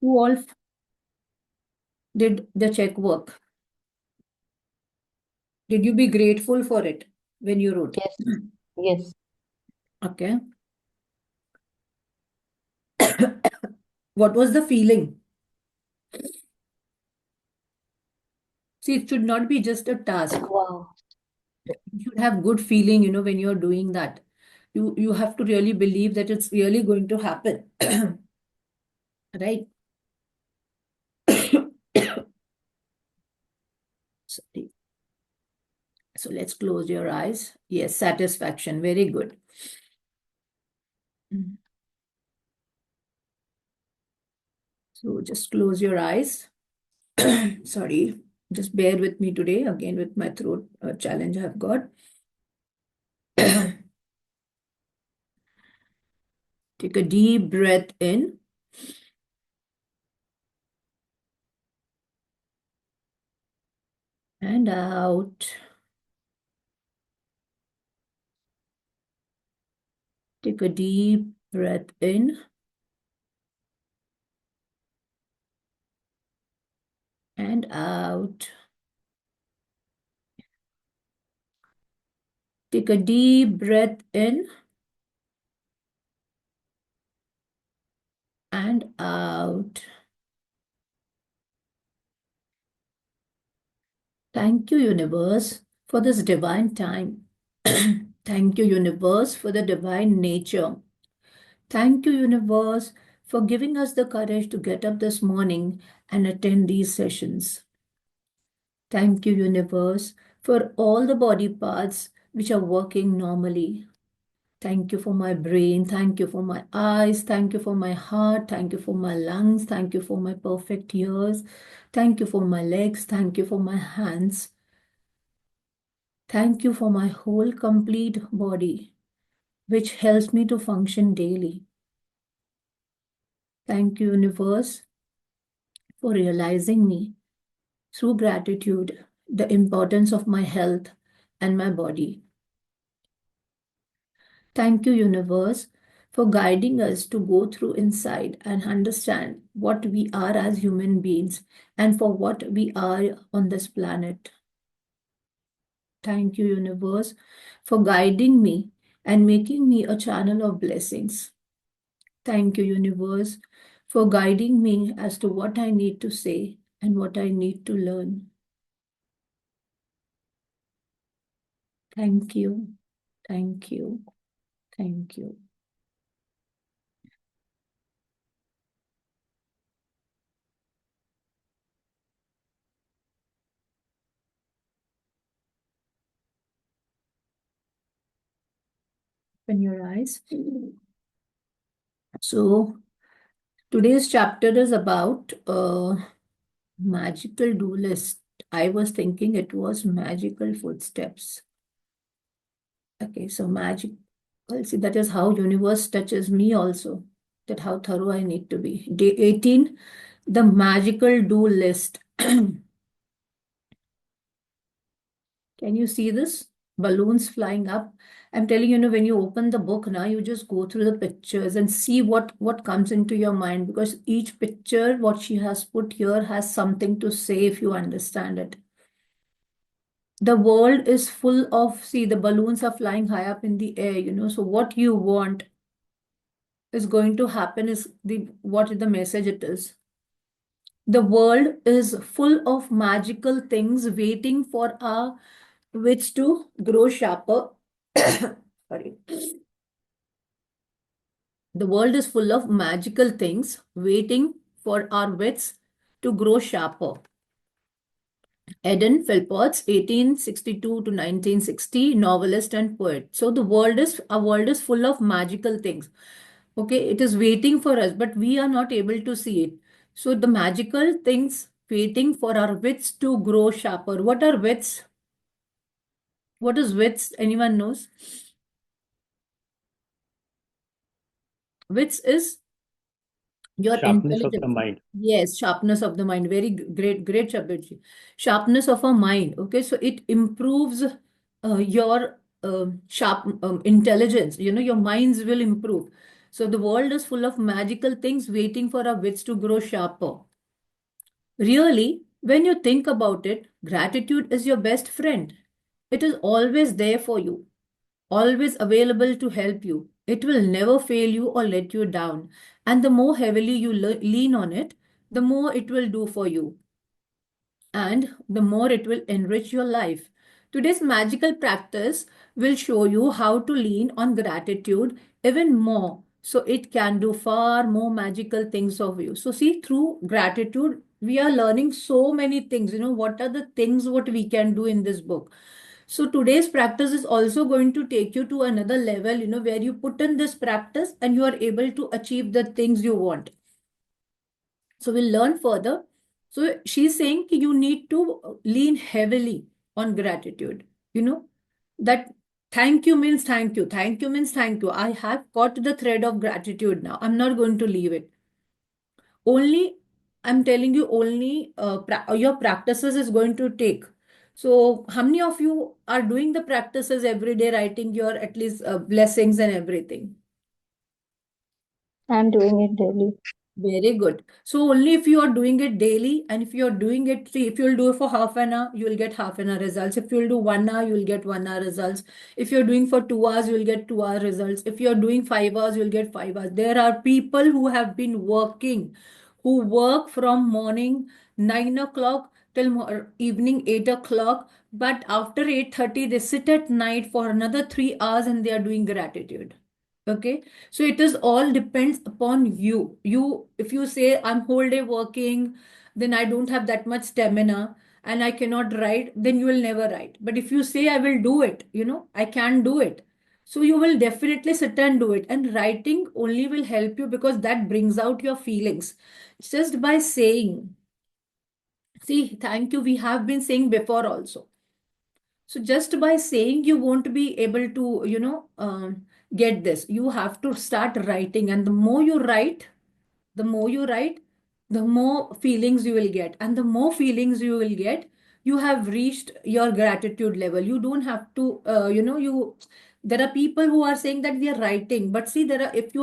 Who all did the check work? Did you be grateful for it when you wrote? Yes. Yes. Okay. What was the feeling? See, it should not be just a task. Wow. You should have good feeling, when you're doing that. You have to really believe that it's really going to happen. Right? Sorry. So let's close your eyes. Yes, satisfaction. Very good. Mm. So just close your eyes. Sorry, just bear with me today again with my throat challenge I've got. Take a deep breath in and out. Take a deep breath in and out. Take a deep breath in and out. Thank you, universe, for this divine time. Thank you, universe, for the divine nature. Thank you, universe, for giving us the courage to get up this morning and attend these sessions. Thank you, universe, for all the body parts which are working normally. Thank you for my brain. Thank you for my eyes. Thank you for my heart. Thank you for my lungs. Thank you for my perfect ears. Thank you for my legs. Thank you for my hands. Thank you for my whole complete body, which helps me to function daily. Thank you, universe, for realizing me through gratitude the importance of my health and my body. Thank you, universe, for guiding us to go through inside and understand what we are as human beings and for what we are on this planet. Thank you, universe, for guiding me and making me a channel of blessings. Thank you, universe, for guiding me as to what I need to say and what I need to learn. Thank you, thank you, thank you. Open your eyes. So, today's chapter is about magical do list. I was thinking it was magical footsteps. Okay, so magic. Well, see, that is how universe touches me also. That how thorough I need to be. Day 18, the magical do list. Can you see this? Balloons flying up. I'm telling you, when you open the book now, you just go through the pictures and see what comes into your mind because each picture, what she has put here, has something to say if you understand it. The world is full of, see, the balloons are flying high up in the air, so what you want is going to happen is what the message it is. The world is full of magical things waiting for our wits to grow sharper. Sorry. The world is full of magical things waiting for our wits to grow sharper. Eden Philpotts, 1862 to 1960, novelist and poet. So our world is full of magical things. Okay, it is waiting for us, but we are not able to see it. So the magical things waiting for our wits to grow sharper. What are wits? What is wits? Anyone knows? Wits is your Sharpness of the intelligence. mind. Yes, sharpness of the mind. Very great, Shabirji. Sharpness of our mind. Okay, so it improves your sharp intelligence. Your minds will improve. So the world is full of magical things waiting for our wits to grow sharper. Really, when you think about it, gratitude is your best friend. It is always there for you, always available to help you. It will never fail you or let you down. And the more heavily you lean on it, the more it will do for you, and the more it will enrich your life. Today's magical practice will show you how to lean on gratitude even more so it can do far more magical things of you. So, see, through gratitude, we are learning so many things. What are the things what we can do in this book? So, today's practice is also going to take you to another level, where you put in this practice and you are able to achieve the things you want. So we'll learn further. So she's saying you need to lean heavily on gratitude. You know, that thank you means thank you. Thank you means thank you. I have caught the thread of gratitude now. I'm not going to leave it. Only, I'm telling you, only your practices is going to take. So, how many of you are doing the practices every day, writing your at least blessings and everything? I'm doing it daily. Very good. So only if you are doing it daily, and if you are doing it, see, if you'll do it for half an hour, you will get half an hour results. If you'll do 1 hour, you will get 1 hour results. If you're doing for 2 hours, you will get 2 hour results. If you're doing 5 hours, you'll get 5 hours. There are people who have been working, who work from morning 9 o'clock till evening 8 o'clock. But after 8:30, they sit at night for another 3 hours and they are doing gratitude. Okay, so it is all depends upon you. If you say I'm whole day working, then I don't have that much stamina and I cannot write, then you will never write. But if you say I will do it, I can do it. So you will definitely sit and do it. And writing only will help you because that brings out your feelings. Just by saying, see, thank you, we have been saying before also. So just by saying you won't be able to, get this. You have to start writing, and the more you write, the more you write, the more feelings you will get, and the more feelings you will get, you have reached your gratitude level. You don't have to, you. There are people who are saying that we are writing, but see, there are if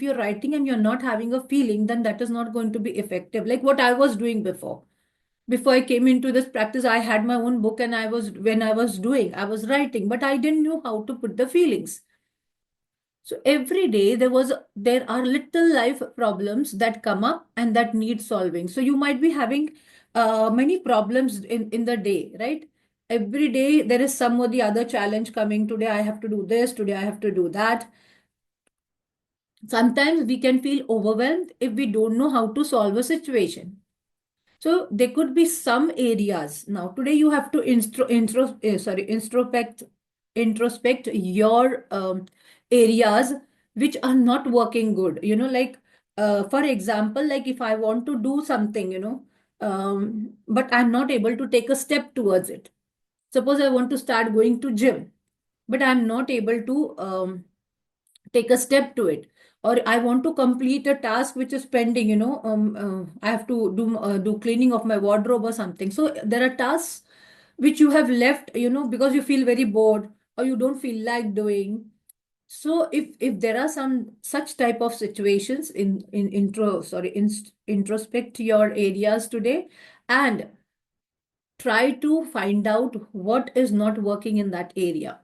you're writing and you're not having a feeling, then that is not going to be effective. Like what I was doing before I came into this practice, I had my own book and when I was doing, I was writing, but I didn't know how to put the feelings. So every day there are little life problems that come up and that need solving. So you might be having many problems in the day, right? Every day there is some or the other challenge coming. Today I have to do this, today I have to do that. Sometimes we can feel overwhelmed if we don't know how to solve a situation. So there could be some areas. Now today you have to introspect your areas which are not working good. Like for example, like if I want to do something, but I'm not able to take a step towards it. Suppose I want to start going to gym, but I'm not able to take a step to it, or I want to complete a task which is pending. I have to do cleaning of my wardrobe or something. So there are tasks which you have left, because you feel very bored or you don't feel like doing. So if there are some such type of situations, introspect your areas today and try to find out what is not working in that area.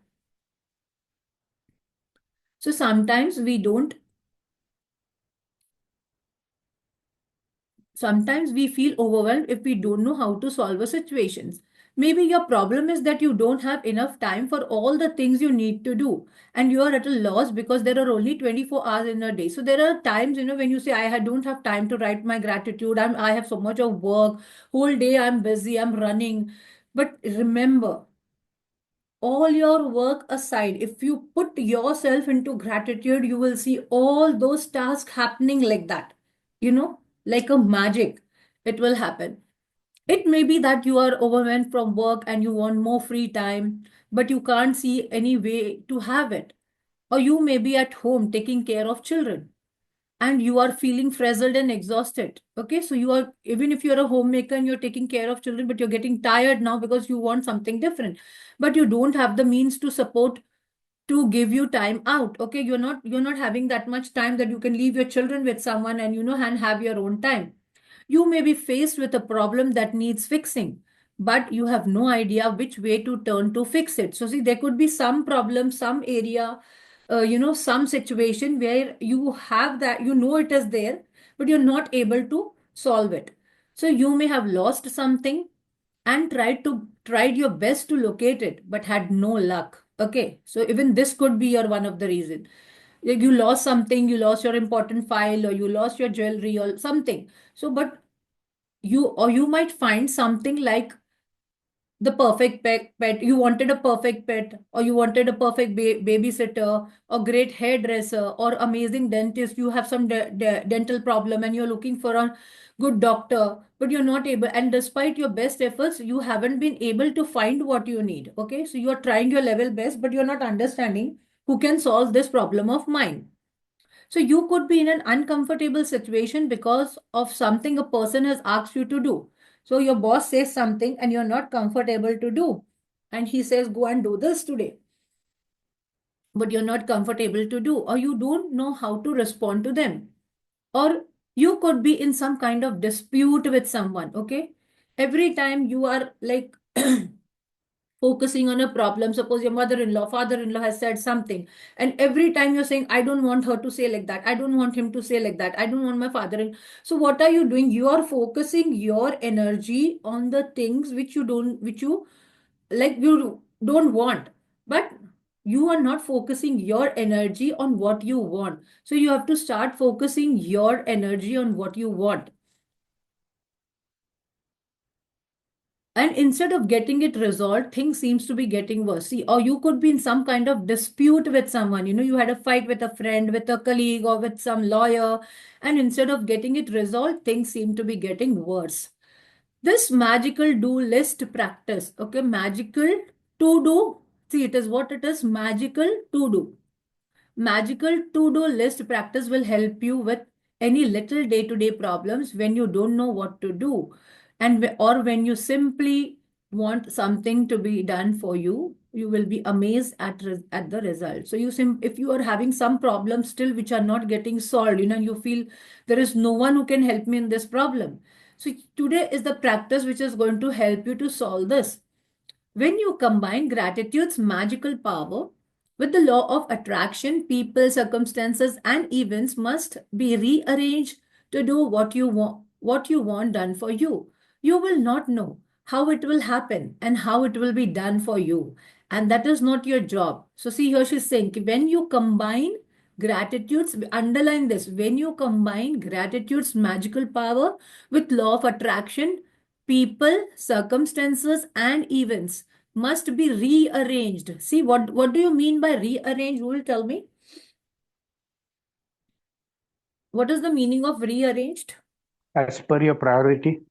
So sometimes we feel overwhelmed if we don't know how to solve a situation. Maybe your problem is that you don't have enough time for all the things you need to do, and you are at a loss because there are only 24 hours in a day. So there are times, when you say, don't have time to write my gratitude, I have so much of work, whole day I'm busy, I'm running. But remember, all your work aside, if you put yourself into gratitude, you will see all those tasks happening like that, like a magic. It will happen. It may be that you are overwhelmed from work and you want more free time, but you can't see any way to have it. Or you may be at home taking care of children and you are feeling frazzled and exhausted. Okay, so you are, even if you're a homemaker and you're taking care of children, but you're getting tired now because you want something different, but you don't have the means to support to give you time out. Okay, you're not having that much time that you can leave your children with someone and and have your own time. You may be faced with a problem that needs fixing, but you have no idea which way to turn to fix it. So, see, there could be some problem, some area, some situation where you have that, it is there, but you're not able to solve it. So, you may have lost something and tried your best to locate it, but had no luck. Okay, so even this could be your one of the reason. Like you lost something, you lost your important file, or you lost your jewelry or something. So, but you might find something like the perfect pet. You wanted a perfect pet, or you wanted a perfect babysitter, or great hairdresser, or amazing dentist. You have some dental problem and you're looking for a good doctor, but you're not able. And despite your best efforts, you haven't been able to find what you need. Okay, so you're trying your level best, but you're not understanding who can solve this problem of mine. So you could be in an uncomfortable situation because of something a person has asked you to do. So your boss says something and you're not comfortable to do. And he says, go and do this today. But you're not comfortable to do, or you don't know how to respond to them. Or you could be in some kind of dispute with someone. Okay. Every time you are like focusing on a problem. Suppose your mother-in-law, father-in-law has said something, and every time you're saying, I don't want her to say like that, I don't want him to say like that, I don't want my father in. So what are you doing? You are focusing your energy on the things which you don't want. But you are not focusing your energy on what you want. So you have to start focusing your energy on what you want. And instead of getting it resolved, things seems to be getting worse. See, or you could be in some kind of dispute with someone. You had a fight with a friend, with a colleague, or with some lawyer, and instead of getting it resolved, things seem to be getting worse. This magical do list practice. Okay, magical to do. See, it is what it is, magical to do. Magical to-do list practice will help you with any little day-to-day problems when you don't know what to do, or when you simply want something to be done for you. You will be amazed at the result. So if you are having some problems still which are not getting solved, you feel there is no one who can help me in this problem. So today is the practice which is going to help you to solve this. When you combine gratitude's magical power with the law of attraction, people, circumstances, and events must be rearranged to do what you want done for you. You will not know how it will happen and how it will be done for you. And that is not your job. So see here she's saying when you combine gratitude's, underline this, when you combine gratitude's magical power with law of attraction, people, circumstances, and events must be rearranged. See, what do you mean by rearrange? You will tell me. What is the meaning of rearranged? As per your priority.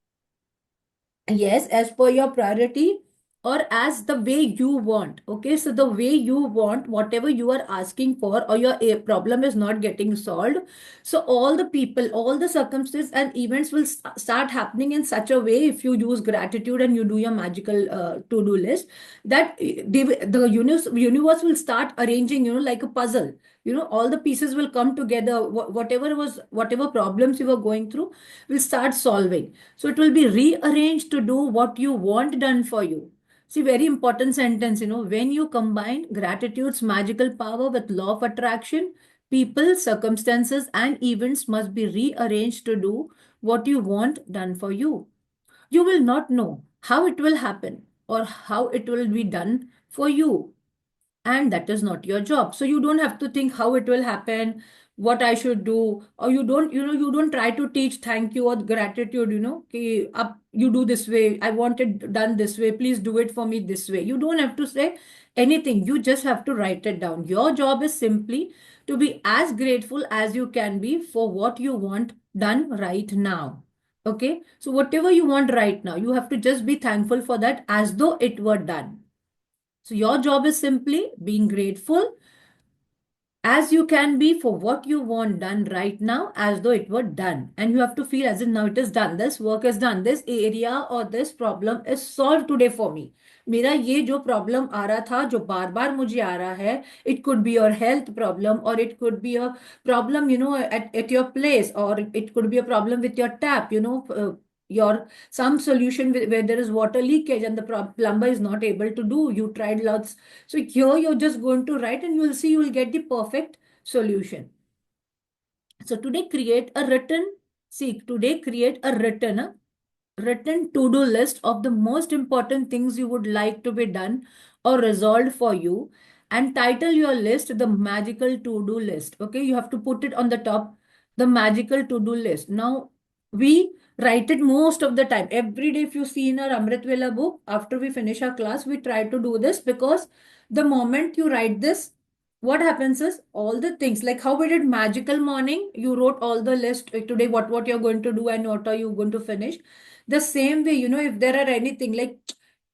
Yes, as per your priority, or as the way you want. Okay, so the way you want, whatever you are asking for, or your problem is not getting solved. So all the people, all the circumstances and events will start happening in such a way, if you use gratitude and you do your magical to-do list, that the universe will start arranging, like a puzzle. All the pieces will come together. Whatever problems you were going through will start solving. So it will be rearranged to do what you want done for you. See, very important sentence, when you combine gratitude's magical power with law of attraction, people, circumstances, and events must be rearranged to do what you want done for you. You will not know how it will happen or how it will be done for you, and that is not your job. So you don't have to think how it will happen, what I should do, or you don't try to teach thank you or gratitude, okay, up, you do this way, I want it done this way, please do it for me this way. You don't have to say anything, you just have to write it down. Your job is simply to be as grateful as you can be for what you want done right now. Okay, so whatever you want right now, you have to just be thankful for that as though it were done. So your job is simply being grateful as you can be for what you want done right now, as though it were done. And you have to feel as if now it is done. This work is done. This area or this problem is solved today for me. मेरा ये जो problem आ रहा था, जो बार बार मुझे आ रहा है, it could be your health problem, or it could be a problem, at your place, or it could be a problem with your tap, your some solution where there is water leakage and the plumber is not able to do. You tried lots. So here you're just going to write and you will see you will get the perfect solution. So today create a written to-do list of the most important things you would like to be done or resolved for you, and title your list the magical to-do list. Okay, you have to put it on the top, the magical to-do list. Now we write it most of the time. Every day, if you see in our Amrit Vela book, after we finish our class, we try to do this, because the moment you write this, what happens is all the things, like how we did magical morning, you wrote all the list, today what you're going to do and what are you going to finish. The same way, if there are anything like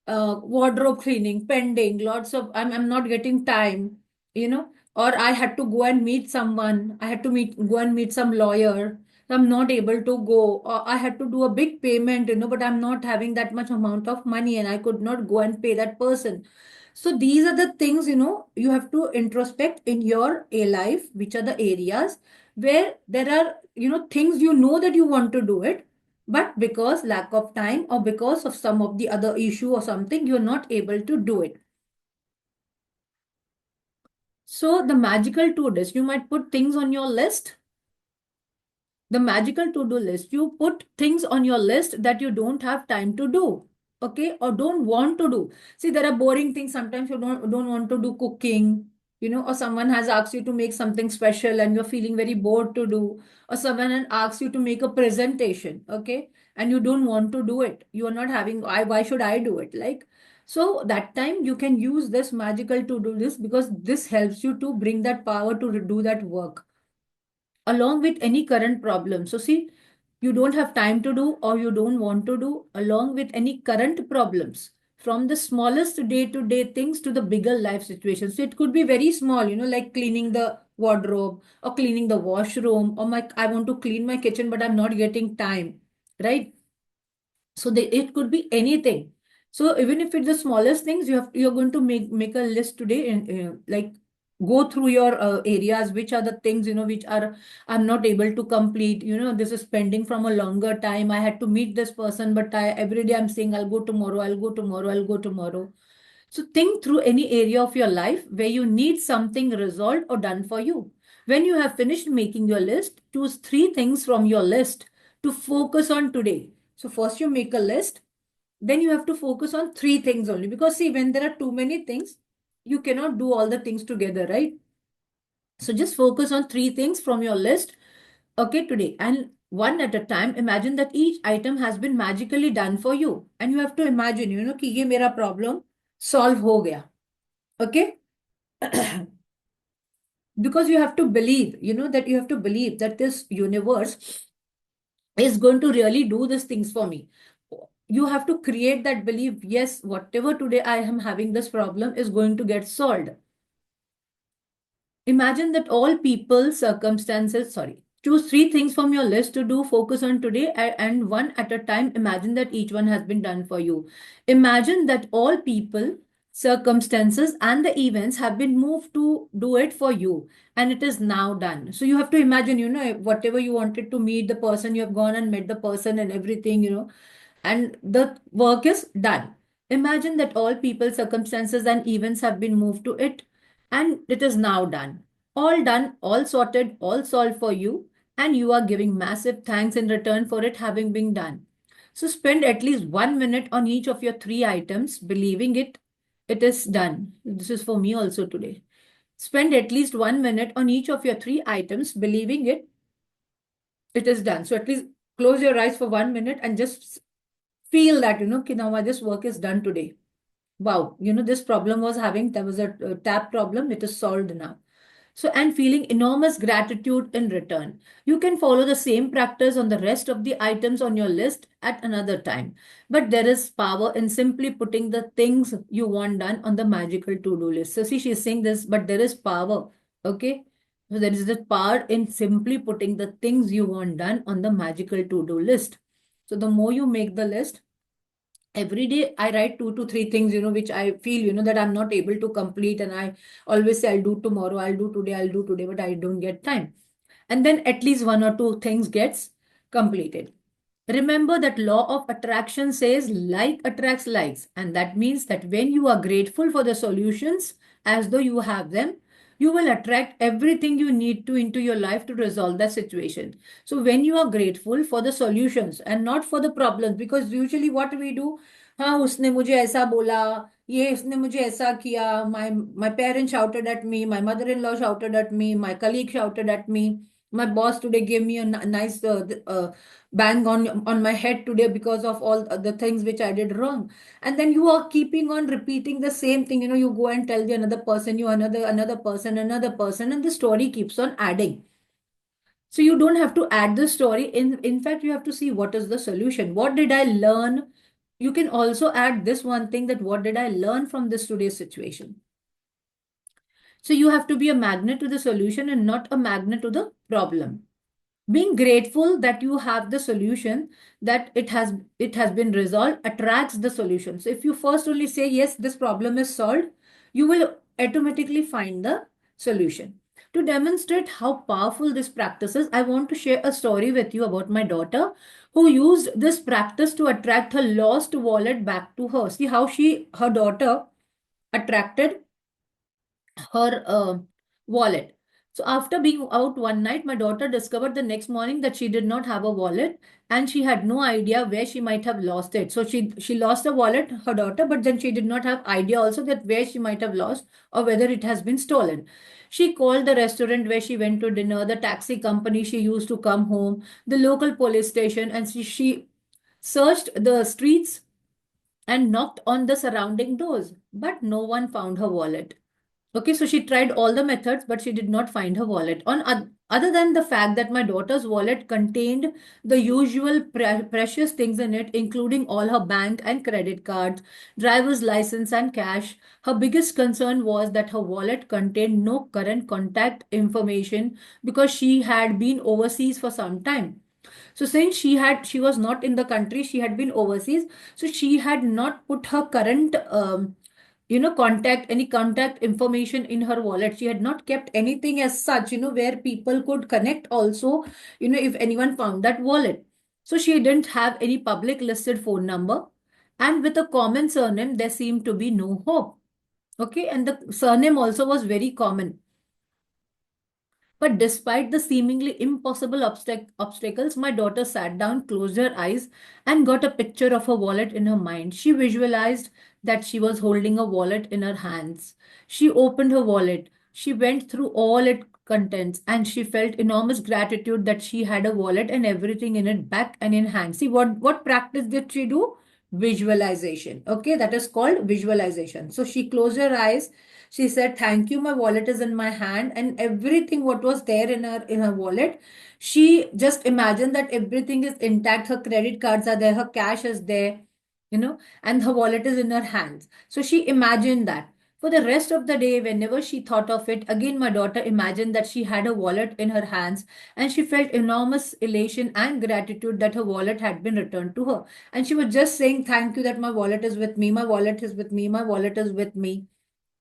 wardrobe cleaning pending, lots of, I'm not getting time, or I had to go and meet someone, I had to go and meet some lawyer, I'm not able to go, or I had to do a big payment, but I'm not having that much amount of money and I could not go and pay that person. So these are the things, you have to introspect in your a life, which are the areas where there are, things that you want to do it, but because lack of time or because of some of the other issue or something, you're not able to do it. So the magical to-do list, you might put things on your list. The magical to-do list, you put things on your list that you don't have time to do, okay, or don't want to do. See, there are boring things. Sometimes you don't want to do cooking, or someone has asked you to make something special and you're feeling very bored to do, or someone has asked you to make a presentation, okay, and you don't want to do it. You are not having, why should I do it? Like, so that time you can use this magical to-do list, because this helps you to bring that power to do that work along with any current problem. So see, you don't have time to do or you don't want to do, along with any current problems, from the smallest day-to-day things to the bigger life situations. So it could be very small, like cleaning the wardrobe or cleaning the washroom, or I want to clean my kitchen, but I'm not getting time, right? So it could be anything. So even if it's the smallest things, you're going to make a list today, and like go through your areas, which are the things, which are I'm not able to complete. This is pending from a longer time. I had to meet this person, but every day I'm saying I'll go tomorrow, I'll go tomorrow, I'll go tomorrow. So think through any area of your life where you need something resolved or done for you. When you have finished making your list, choose 3 things from your list to focus on today. So first you make a list, then you have to focus on 3 things only, because see, when there are too many things, you cannot do all the things together, right? So just focus on 3 things from your list, okay, today, and one at a time. Imagine that each item has been magically done for you, and you have to imagine, कि ये मेरा problem solve हो गया, okay? Because you have to believe, that you have to believe that this universe is going to really do these things for me. You have to create that belief. Yes, whatever today I am having this problem is going to get solved. Imagine that all people, circumstances, choose 3 things from your list to do, focus on today, and one at a time. Imagine that each one has been done for you. Imagine that all people, circumstances, and the events have been moved to do it for you, and it is now done. So you have to imagine, whatever you wanted to meet the person, you have gone and met the person and everything, and the work is done. Imagine that all people, circumstances, and events have been moved to it, and it is now done, all sorted, all solved for you, and you are giving massive thanks in return for it having been done. So spend at least 1 minute on each of your 3 items, believing it is done. This is for me also today. Spend at least 1 minute on each of your 3 items, believing it is done. So at least close your eyes for 1 minute and just feel that, now this work is done today. Wow, this problem was there was a tap problem, it is solved now. So, and feeling enormous gratitude in return. You can follow the same practice on the rest of the items on your list at another time. But there is power in simply putting the things you want done on the magical to-do list. So see, she's saying this, but there is power. Okay. So there is the power in simply putting the things you want done on the magical to-do list. So the more you make the list, every day I write 2 to 3 things, which I feel, that I'm not able to complete. And I always say, I'll do tomorrow, I'll do today, but I don't get time. And then at least 1 or 2 things gets completed. Remember that law of attraction says like attracts likes. And that means that when you are grateful for the solutions as though you have them, you will attract everything you need to into your life to resolve that situation. So when you are grateful for the solutions and not for the problems, because usually what we do, हाँ उसने मुझे ऐसा बोला, ये उसने मुझे ऐसा किया, my parents shouted at me, my mother-in-law shouted at me, my colleague shouted at me, my boss today gave me a nice bang on my head today because of all the things which I did wrong. And then you are keeping on repeating the same thing. You go and tell the another person, you another person, and the story keeps on adding. So you don't have to add the story. In fact, you have to see what is the solution. What did I learn? You can also add this one thing, that what did I learn from this today's situation? So you have to be a magnet to the solution and not a magnet to the problem. Being grateful that you have the solution, that it has been resolved, attracts the solution. So if you first only say yes, this problem is solved, you will automatically find the solution. To demonstrate how powerful this practice is, I want to share a story with you about my daughter who used this practice to attract her lost wallet back to her. See how her daughter attracted her wallet. So after being out one night, my daughter discovered the next morning that she did not have a wallet, and she had no idea where she might have lost it. So she lost the wallet, her daughter, but then she did not have idea also that where she might have lost or whether it has been stolen. She called the restaurant where she went to dinner, the taxi company she used to come home, the local police station, and she searched the streets and knocked on the surrounding doors, but no one found her wallet. Okay, so she tried all the methods, but she did not find her wallet. Other than the fact that my daughter's wallet contained the usual precious things in it, including all her bank and credit cards, driver's license, and cash, her biggest concern was that her wallet contained no current contact information because she had been overseas for some time. So since she was not in the country, she had been overseas, so she had not put her current any contact information in her wallet. She had not kept anything as such, where people could connect also, if anyone found that wallet. So she didn't have any public listed phone number, and with a common surname there seemed to be no hope. Okay, and the surname also was very common. But despite the seemingly impossible obstacles, my daughter sat down, closed her eyes, and got a picture of her wallet in her mind. She visualized that she was holding a wallet in her hands. She opened her wallet. She went through all its contents, and she felt enormous gratitude that she had a wallet and everything in it back and in hand. See what practice did she do? Visualization. Okay, that is called visualization. So she closed her eyes. She said, thank you, my wallet is in my hand, and everything what was there in her wallet, she just imagined that everything is intact. Her credit cards are there, her cash is there, and her wallet is in her hands. So she imagined that. For the rest of the day, whenever she thought of it, again my daughter imagined that she had a wallet in her hands, and she felt enormous elation and gratitude that her wallet had been returned to her. And she was just saying, thank you that my wallet is with me, my wallet is with me, my wallet is with me.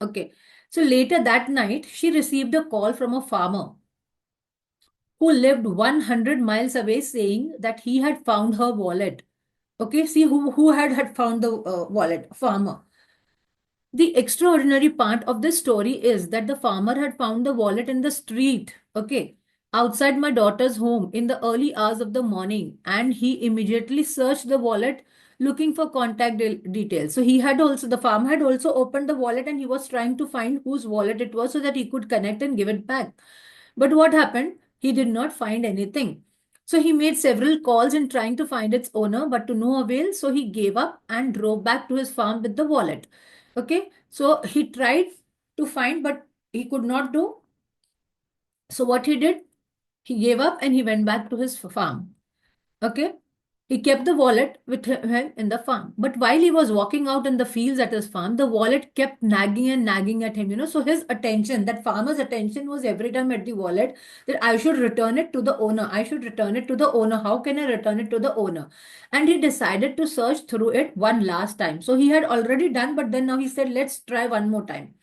Okay. So later that night, she received a call from a farmer who lived 100 miles away saying that he had found her wallet. Okay. See who had found the wallet? Farmer. The extraordinary part of this story is that the farmer had found the wallet in the street, okay, outside my daughter's home in the early hours of the morning, and he immediately searched the wallet looking for contact details. So the farmer had also opened the wallet, and he was trying to find whose wallet it was so that he could connect and give it back. But what happened? He did not find anything. So he made several calls in trying to find its owner, but to no avail. So he gave up and drove back to his farm with the wallet. Okay. So he tried to find, but he could not do. So what he did, he gave up and he went back to his farm. Okay. He kept the wallet with him in the farm. But while he was walking out in the fields at his farm, the wallet kept nagging and nagging at him. So his attention, that farmer's attention, was every time at the wallet, that I should return it to the owner. I should return it to the owner. How can I return it to the owner? And he decided to search through it one last time. So he had already done, but then now he said, let's try one more time.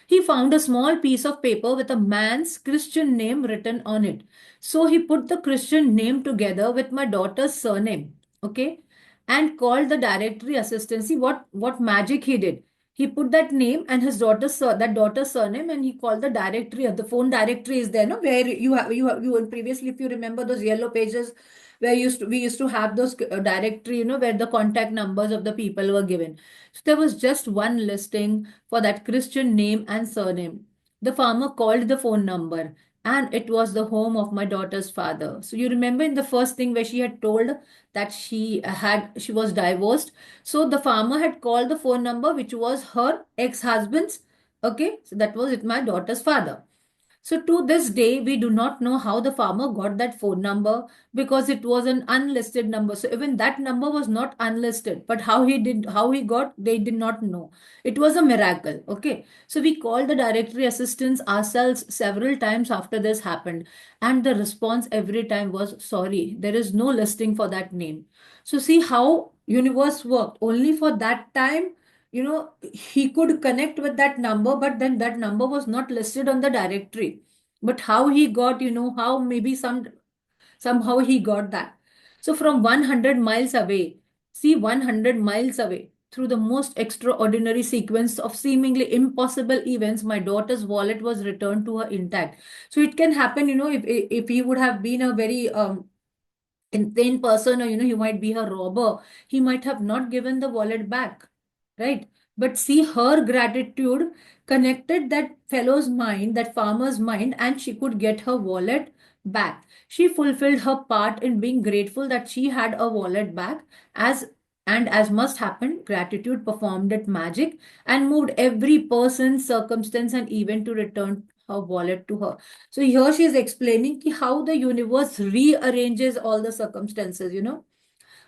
He found a small piece of paper with a man's Christian name written on it. So he put the Christian name together with my daughter's surname, okay, and called the directory assistant. See what magic he did. He put that name and his daughter's surname, and he called the directory. The phone directory is there, no, where you previously, if you remember those yellow pages where we used to have those directory, where the contact numbers of the people were given. So there was just one listing for that Christian name and surname. The farmer called the phone number, and it was the home of my daughter's father. So you remember in the first thing where she had told that she was divorced. So the farmer had called the phone number which was her ex-husband's. Okay, so that was it, my daughter's father. So to this day, we do not know how the farmer got that phone number because it was an unlisted number. So even that number was not unlisted, but how he got, they did not know. It was a miracle. Okay. So we called the directory assistants ourselves several times after this happened. And the response every time was, sorry, there is no listing for that name. So see how universe worked. Only for that time, he could connect with that number, but then that number was not listed on the directory. But how he got, how maybe somehow he got that. So from 100 miles away, see, 100 miles away, through the most extraordinary sequence of seemingly impossible events, my daughter's wallet was returned to her intact. So it can happen, if he would have been a very insane person, or he might be a robber, he might have not given the wallet back, right? But see, her gratitude connected that fellow's mind, that farmer's mind, and she could get her wallet back. She fulfilled her part in being grateful that she had a wallet back. As must happen, gratitude performed its magic and moved every person, circumstance, and event to return her wallet to her. So here she is explaining how the universe rearranges all the circumstances,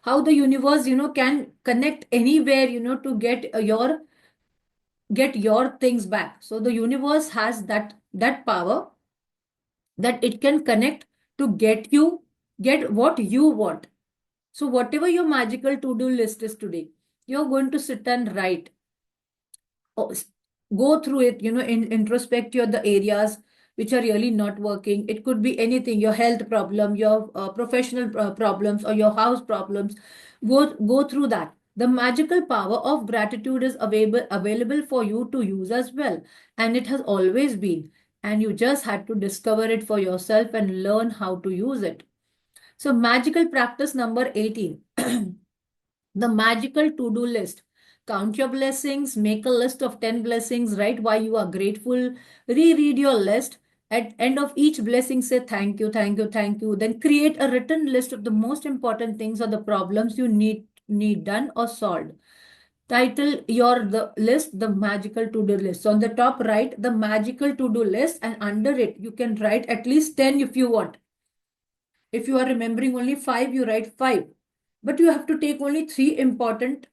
how the universe, can connect anywhere, to get your things back. So the universe has that power, that it can connect to get what you want. So whatever your magical to-do list is today, you're going to sit and write, oh, go through it, introspect the areas which are really not working. It could be anything, your health problem, your professional problems, or your house problems. Go through that. The magical power of gratitude is available for you to use as well. And it has always been. And you just had to discover it for yourself and learn how to use it. So magical practice number 18. The magical to-do list. Count your blessings, make a list of 10 blessings, write why you are grateful, reread your list. At end of each blessing, say thank you, thank you, thank you. Then create a written list of the most important things or the problems you need done or solved. Title the list the magical to-do list. So on the top, write the magical to-do list, and under it you can write at least 10 if you want. If you are remembering only 5, you write 5. But you have to take only 3 important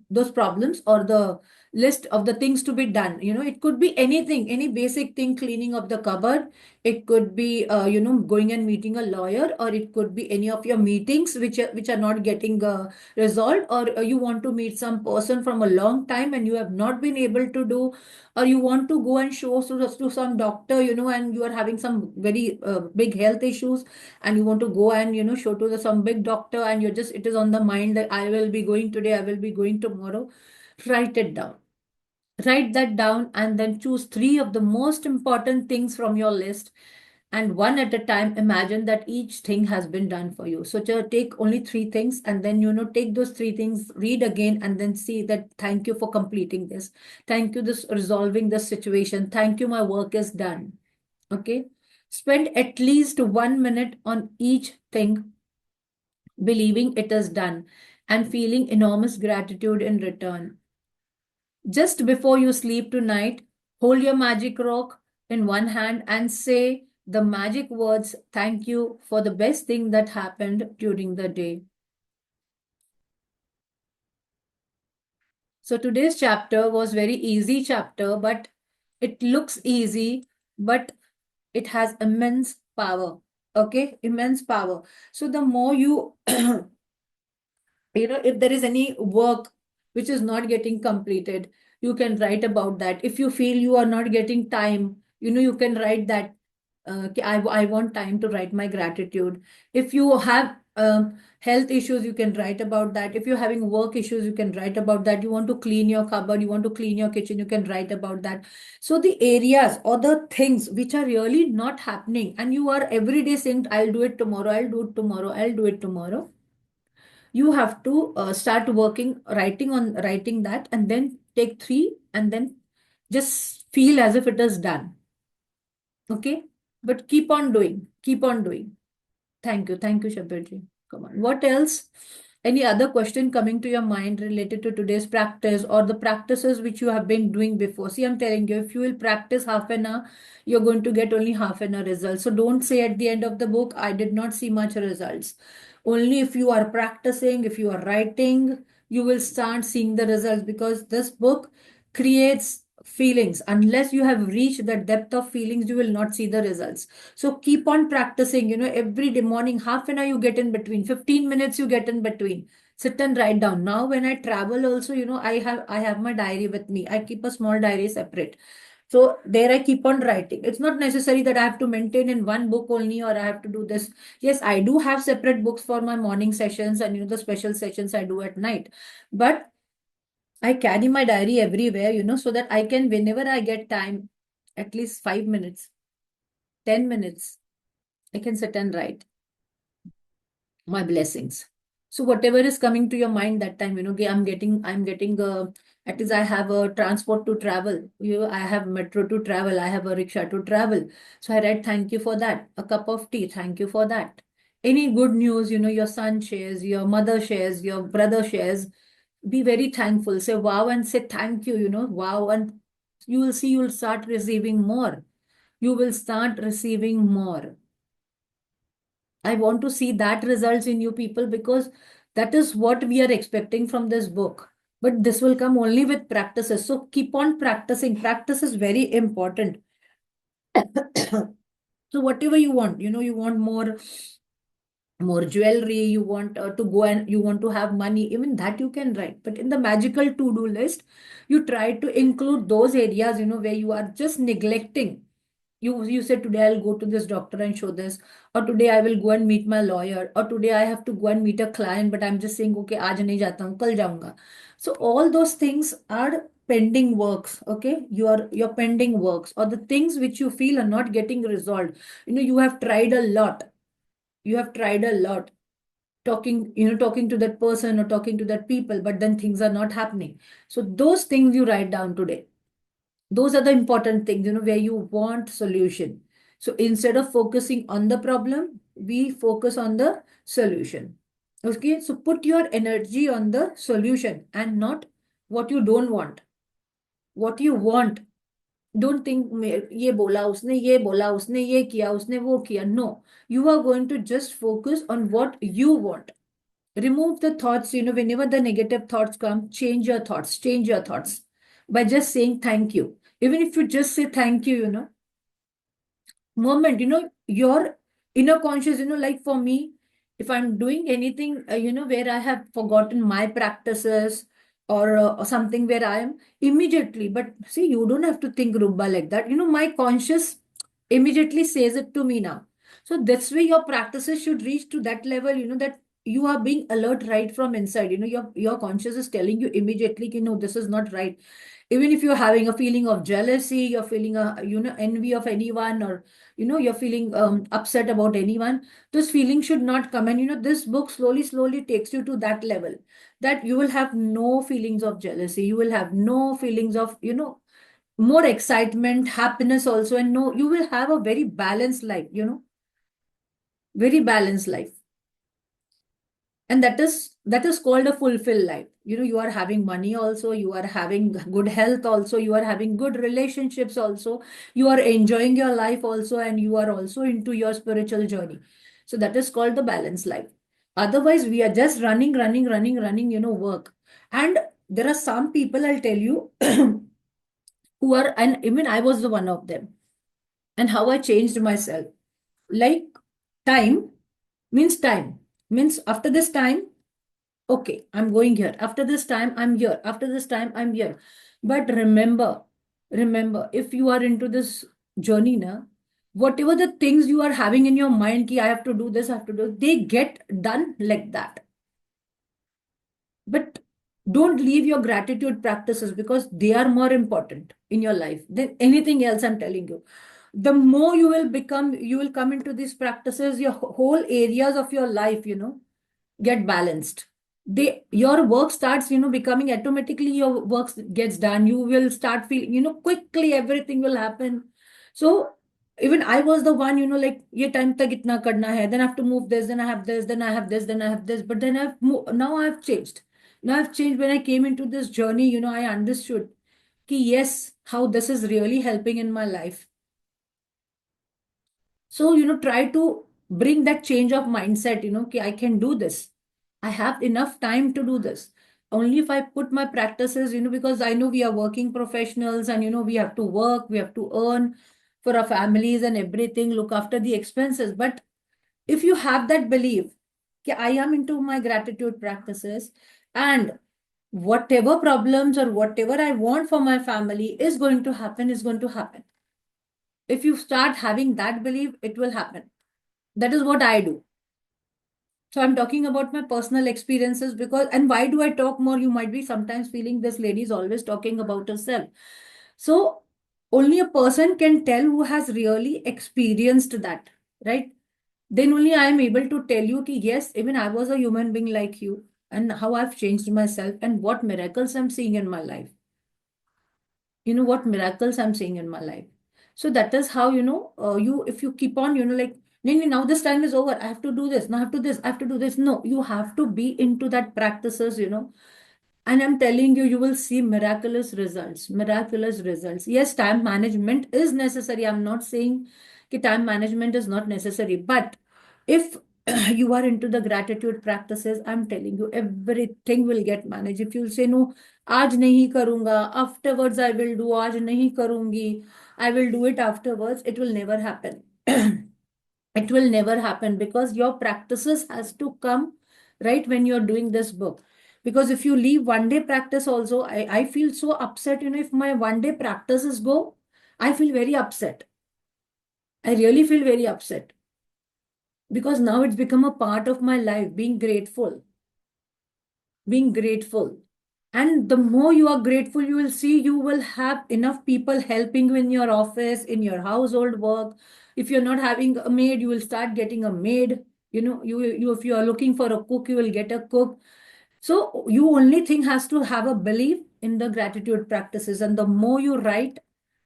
those problems or the list of the things to be done. It could be anything, any basic thing, cleaning of the cupboard. It could be, going and meeting a lawyer, or it could be any of your meetings which are not getting resolved, or you want to meet some person from a long time and you have not been able to do, or you want to go and show to some doctor, and you are having some very big health issues, and you want to go and show to some big doctor, and it is on the mind that I will be going today, I will be going tomorrow. Write it down. Write that down, and then choose 3 of the most important things from your list, and one at a time imagine that each thing has been done for you. So take only 3 things, and then take those 3 things, read again, and then see that thank you for completing this, thank you this resolving this situation, thank you my work is done. Okay. Spend at least 1 minute on each thing, believing it is done and feeling enormous gratitude in return. Just before you sleep tonight, hold your magic rock in one hand and say, the magic words, thank you for the best thing that happened during the day. So today's chapter was very easy chapter, but it looks easy, but it has immense power. Okay, immense power. So the more you if there is any work which is not getting completed, you can write about that. If you feel you are not getting time, you can write that, I want time to write my gratitude. If you have health issues, you can write about that. If you're having work issues, you can write about that. You want to clean your cupboard, you want to clean your kitchen, you can write about that. So the areas or the things which are really not happening, and you are every day saying, I'll do it tomorrow, I'll do it tomorrow, I'll do it tomorrow, you have to start working, writing that, and then take three, and then just feel as if it is done. Okay, but keep on doing, keep on doing. Thank you, Shabirji. Come on. What else? Any other question coming to your mind related to today's practice or the practices which you have been doing before? See, I'm telling you, if you will practice half an hour, you're going to get only half an hour results. So don't say at the end of the book, I did not see much results. Only if you are practicing, if you are writing, you will start seeing the results, because this book creates feelings. Unless you have reached the depth of feelings, you will not see the results. So keep on practicing, every day morning, half an hour you get in between, 15 minutes you get in between. Sit and write down. Now when I travel also, I have my diary with me. I keep a small diary separate. So there I keep on writing. It's not necessary that I have to maintain in one book only, or I have to do this. Yes, I do have separate books for my morning sessions, and the special sessions I do at night. But I carry my diary everywhere, so that I can, whenever I get time, at least 5 minutes, 10 minutes, I can sit and write my blessings. So whatever is coming to your mind that time, I'm getting at least I have a transport to travel. I have metro to travel. I have a rickshaw to travel. So I write, thank you for that. A cup of tea, thank you for that. Any good news, your son shares, your mother shares, your brother shares, be very thankful. Say wow and say thank you, wow. And you will see, you'll start receiving more. You will start receiving more. I want to see that results in you people, because that is what we are expecting from this book. But this will come only with practices. So keep on practicing. Practice is very important. So whatever you want, you want more jewelry, you want to go and you want to have money, even that you can write. But in the magical to-do list, you try to include those areas, where you are just neglecting. You said, today I'll go to this doctor and show this, or today I will go and meet my lawyer, or today I have to go and meet a client, but I'm just saying, okay, आज नहीं जाता हूँ, कल जाऊंगा. So all those things are pending works. Okay, your pending works, or the things which you feel are not getting resolved. You have tried a lot. You have tried a lot talking to that person or talking to that people, but then things are not happening. So those things you write down today. Those are the important things, where you want solution. So instead of focusing on the problem, we focus on the solution. Okay, so put your energy on the solution and not what you don't want. What you want. Don't think ये बोला उसने, ये बोला उसने, ये किया उसने, वो किया. No, you are going to just focus on what you want. Remove the thoughts, whenever the negative thoughts come, change your thoughts by just saying thank you. Even if you just say thank you, moment, your inner conscious, like for me, if I'm doing anything, where I have forgotten my practices, or something where I am immediately, but see, you don't have to think Ruba like that. My conscious immediately says it to me now. So that's why your practices should reach to that level, that you are being alert right from inside. Your conscious is telling you immediately, this is not right. Even if you're having a feeling of jealousy, you're feeling a envy of anyone, or you're feeling upset about anyone, those feelings should not come. And this book slowly takes you to that level, that you will have no feelings of jealousy, you will have no feelings of more excitement, happiness also, and no, you will have a very balanced life, very balanced life. And that is called a fulfilled life. You are having money also, you are having good health also, you are having good relationships also, you are enjoying your life also, and you are also into your spiritual journey. So that is called the balanced life. Otherwise we are just running, work. And there are some people, I'll tell you, who are, and even I was the one of them. And how I changed myself, like, time means after this time, okay, I'm going here. After this time, I'm here. After this time, I'm here. But remember, if you are into this journey now, whatever the things you are having in your mind, ki I have to do this, I have to do, they get done like that. But don't leave your gratitude practices, because they are more important in your life than anything else, I'm telling you. The more you will come into these practices, your whole areas of your life, get balanced. Your work starts, becoming automatically, your work gets done. You will start feeling, quickly everything will happen. So even I was the one, like, ye time tak itna karna hai, then I have to move this, then I have this, then I have this, then I have this. But then now I've changed. Now I've changed. When I came into this journey, I understood ki yes, how this is really helping in my life. So, try to bring that change of mindset, okay, I can do this. I have enough time to do this. Only if I put my practices, because I know we are working professionals, and, we have to work, we have to earn for our families and everything, look after the expenses. But if you have that belief, okay, I am into my gratitude practices, and whatever problems or whatever I want for my family is going to happen. If you start having that belief, it will happen. That is what I do. So I'm talking about my personal experiences, because, and why do I talk more? You might be sometimes feeling this lady is always talking about herself. So only a person can tell who has really experienced that, right? Then only I am able to tell you ki yes, even I was a human being like you, and how I've changed myself and what miracles I'm seeing in my life. What miracles I'm seeing in my life. So that is how, if you keep on, like, no, no, now this time is over, I have to do this, now I have to this, I have to do this. No, you have to be into that practices, and I'm telling you, you will see miraculous results. Miraculous results. Yes, time management is necessary. I'm not saying that time management is not necessary. But if you are into the gratitude practices, I'm telling you, everything will get managed. If you say, no, आज नहीं करूंगा, afterwards I will do, आज नहीं करूंगी, I will do it afterwards, it will never happen. It will never happen, because your practices has to come right when you're doing this book. Because if you leave one day practice also, I feel so upset. If my one day practices go, I feel very upset. I really feel very upset, because now it's become a part of my life, being grateful. And the more you are grateful, you will see you will have enough people helping you in your office, in your household work. If you're not having a maid, you will start getting a maid. You if you are looking for a cook, you will get a cook. So you only thing has to have a belief in the gratitude practices. And the more you write,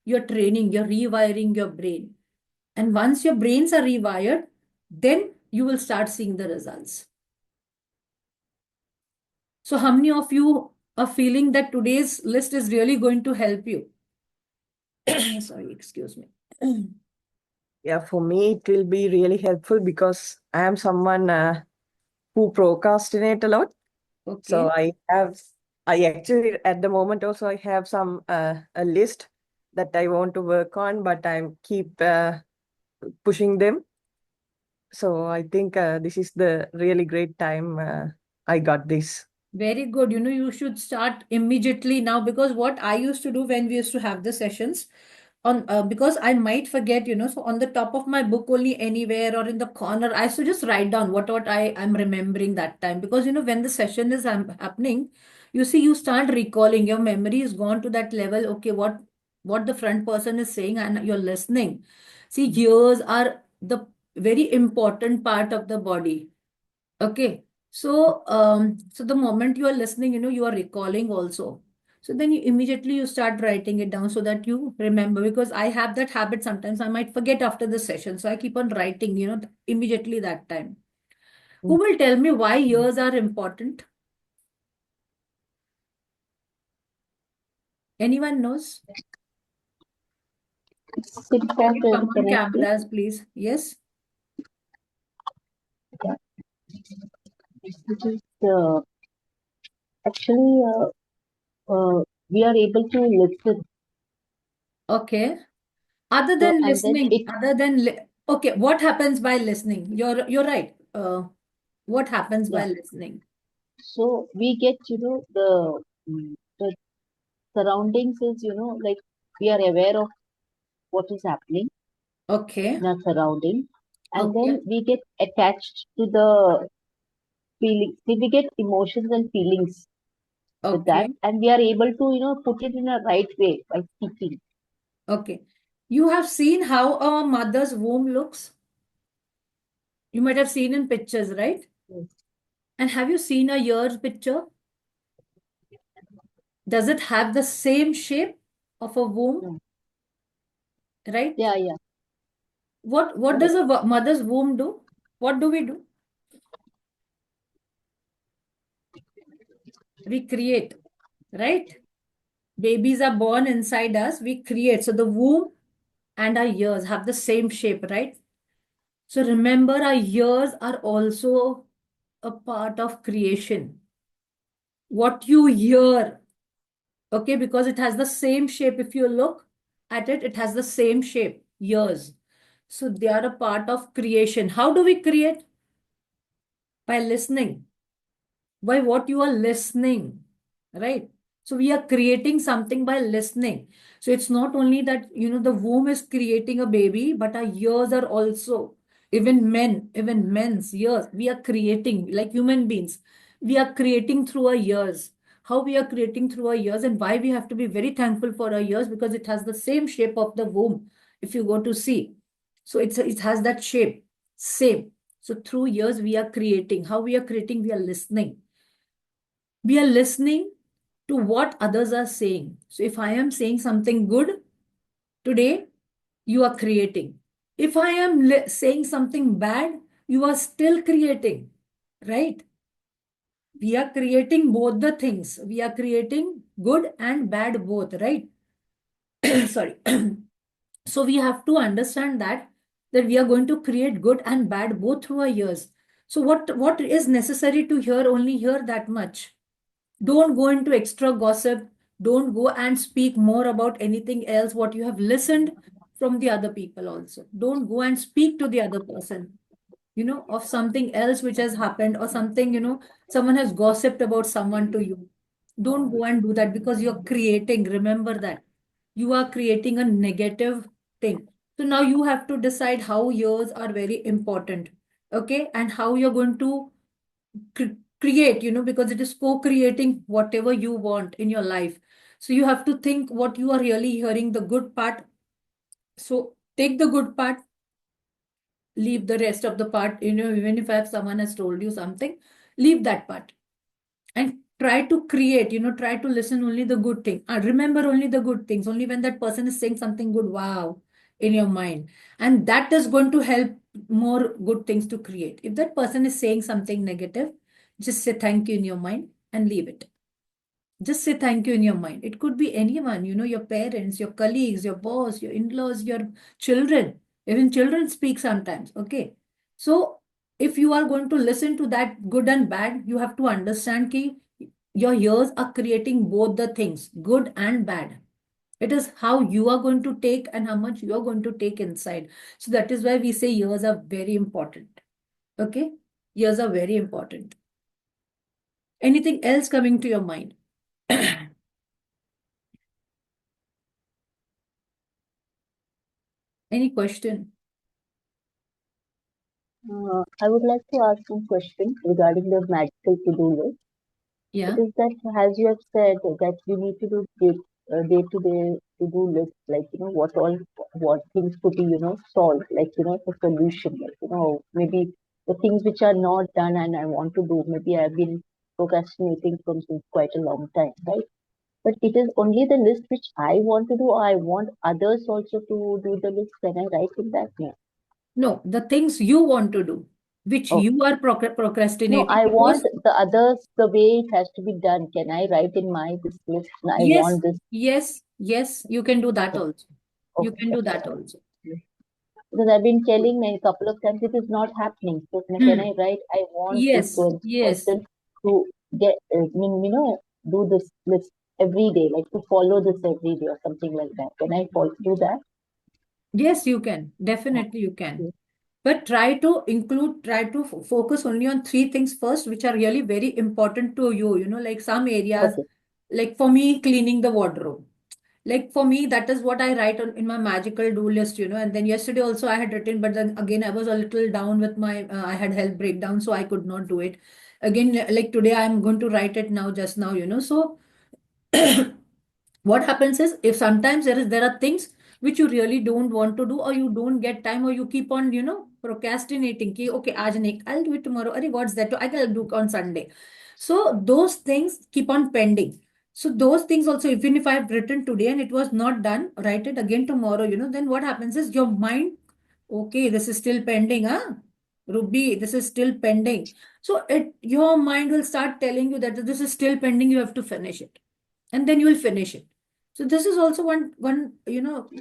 you're training, you're rewiring your brain. And once your brains are rewired, then you will start seeing the results. So how many of you are feeling that today's list is really going to help you? Sorry, excuse me. Yeah, for me, it will be really helpful because I am someone who procrastinate a lot. So Okay. I actually, at the moment also, I have some a list that I want to work on, but I keep pushing them. So I think this is the really great time I got this. Very good. You should start immediately now, because what I used to do when we used to have the sessions on, because I might forget, so on the top of my book only, anywhere or in the corner, I used to just write down what I am remembering that time. Because, when the session is happening, you see, you start recalling, your memory is gone to that level. Okay, what the front person is saying, and you're listening. See, ears are the very important part of the body. Okay. So the moment you are listening, you are recalling also. So then you immediately you start writing it down so that you remember, because I have that habit sometimes I might forget after the session. So I keep on writing, immediately that time. Who will tell me why years are important? Anyone knows? Sit Can back you come on connected. cameras, please? Yes. Which is actually we are able to listen. Okay. Other So than and then listening, it okay, what happens by listening? You're right. What happens by yeah. listening? So we get the surroundings is like we are aware of what is happening Okay. in our surrounding, and Okay. then we get attached to the feelings. We get emotions and feelings with that, Okay. and we are able to put it in a right way by speaking. Okay. You have seen how a mother's womb looks? You might have seen in pictures, right? Yes. And have you seen a year's picture? Does it have the same shape of a womb, No. right? Yeah. What Correct. does a mother's womb do? What do we do? We create, right? Babies are born inside us, we create. So the womb and our ears have the same shape, right? So remember, our ears are also a part of creation. What you hear, okay, because it has the same shape. If you look at it, it has the same shape, ears. So they are a part of creation. How do we create? By listening, by what you are listening, right? So we are creating something by listening. So it's not only that, the womb is creating a baby, but our ears are also, even men's ears, we are creating like human beings. We are creating through our ears. How we are creating through our ears, and why we have to be very thankful for our ears, because it has the same shape of the womb. If you go to see, so it has that shape, same. So through ears, we are creating. How we are creating? We are listening. We are listening to what others are saying. So if I am saying something good today, you are creating. If I am saying something bad, you are still creating, right? We are creating both the things. We are creating good and bad both, right? Sorry. So we have to understand that we are going to create good and bad both through our ears. So what is necessary to hear? Only hear that much. Don't go into extra gossip. Don't go and speak more about anything else what you have listened from the other people also. Don't go and speak to the other person, of something else which has happened, or something, someone has gossiped about someone to you. Don't go and do that, because you're creating. Remember that. You are creating a negative thing. So now you have to decide how yours are very important. Okay. And how you're going to create, because it is co-creating whatever you want in your life. So you have to think what you are really hearing, the good part. So take the good part, leave the rest of the part, even if someone has told you something, leave that part and try to create, try to listen only the good thing. Remember only the good things, only when that person is saying something good, wow, in your mind. And that is going to help more good things to create. If that person is saying something negative, just say thank you in your mind and leave it. Just say thank you in your mind. It could be anyone, your parents, your colleagues, your boss, your in-laws, your children. Even children speak sometimes. Okay. So if you are going to listen to that good and bad, you have to understand that your ears are creating both the things, good and bad. It is how you are going to take and how much you are going to take inside. So that is why we say ears are very important. Okay. Ears are very important. Anything else coming to your mind? Any question? I would like to ask one question regarding the magical to-do list. Yeah. It is that, as you have said, that you need to do day-to-day to-do list, like what things to be solved, like a solution, like maybe the things which are not done and I want to do. Maybe I've been procrastinating from since quite a long time, right? But it is only the list which I want to do. I want others also to do the list. Can I write in that? No. No, the things you want to do. which Okay. you are No, procrastinating I want because the others the way it has to be done. Can I write in my this list? I yes, want this. yes, you can do that Okay. also. You Okay. can do that also. Because I've been telling a couple of times it is not happening. So can I write? I want this Yes, person to get, do this list every day, like to follow this every day or something like that. Can I do that? yes, you can. Definitely you can. Okay. But try to focus only on three things first, which are really very important to you. Like some areas, Okay. like for me, cleaning the wardrobe. Like for me, that is what I write in my magical do list, and then yesterday also I had written, but then again I was a little down with I had health breakdown, so I could not do it. Again, like today I'm going to write it now, just now, so what happens is, if sometimes there are things which you really don't want to do, or you don't get time, or you keep on procrastinating ki, okay, aaj nahi, I'll do it tomorrow. Arey, what's that? I'll do on Sunday. So those things keep on pending. So those things also, even if I've written today and it was not done, write it again tomorrow, then what happens is your mind, okay, this is still pending, huh? Ruby, this is still pending. So your mind will start telling you that this is still pending, you have to finish it, and then you will finish it. So this is also one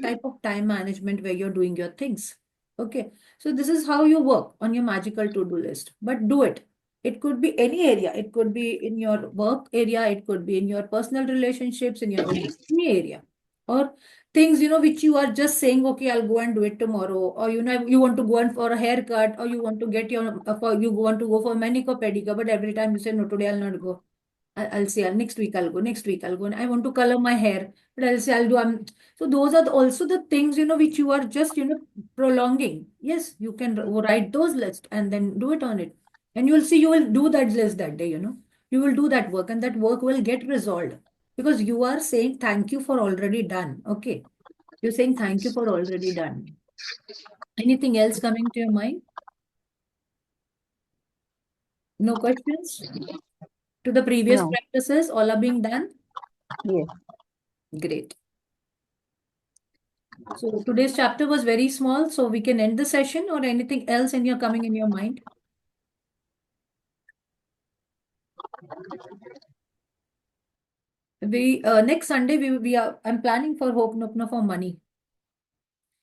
type of time management where you're doing your things. Okay. So this is how you work on your magical to-do list. But do it. It could be any area. It could be in your work area. It could be in your personal relationships, in your any area. Or things, which you are just saying, okay, I'll go and do it tomorrow. Or, you want to go and for a haircut, or you want to get you want to go for manicure pedicure, but every time you say, no, today I'll not go. I'll say next week I'll go, next week I'll go. And I want to color my hair, but I'll say I'll do. So those are also the things, which you are just, prolonging. Yes, you can write those lists and then do it on it. And you will see, you will do that list that day, You will do that work, and that work will get resolved because you are saying thank you for already done. Okay. You're saying thank you for already done. Anything else coming to your mind? No questions? To the previous No. practices, all are being done? Yes. Great. So today's chapter was very small, so we can end the session, or anything else coming in your mind? We next Sunday we are I'm planning for Ho'oponopono for money.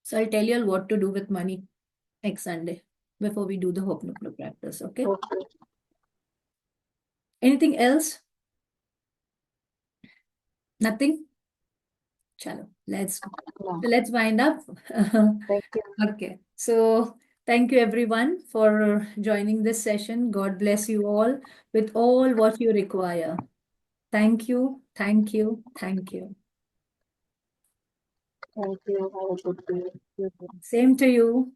So I'll tell you all what to do with money next Sunday before we do the Ho'oponopono practice. Okay. Okay. Anything else? Nothing? Chalo, let's go. No. So let's wind up. Thank you. Okay. So thank you everyone for joining this session. God bless you all with all what you require. Thank you, thank you, thank you. Thank you. Have a good day. Same to you.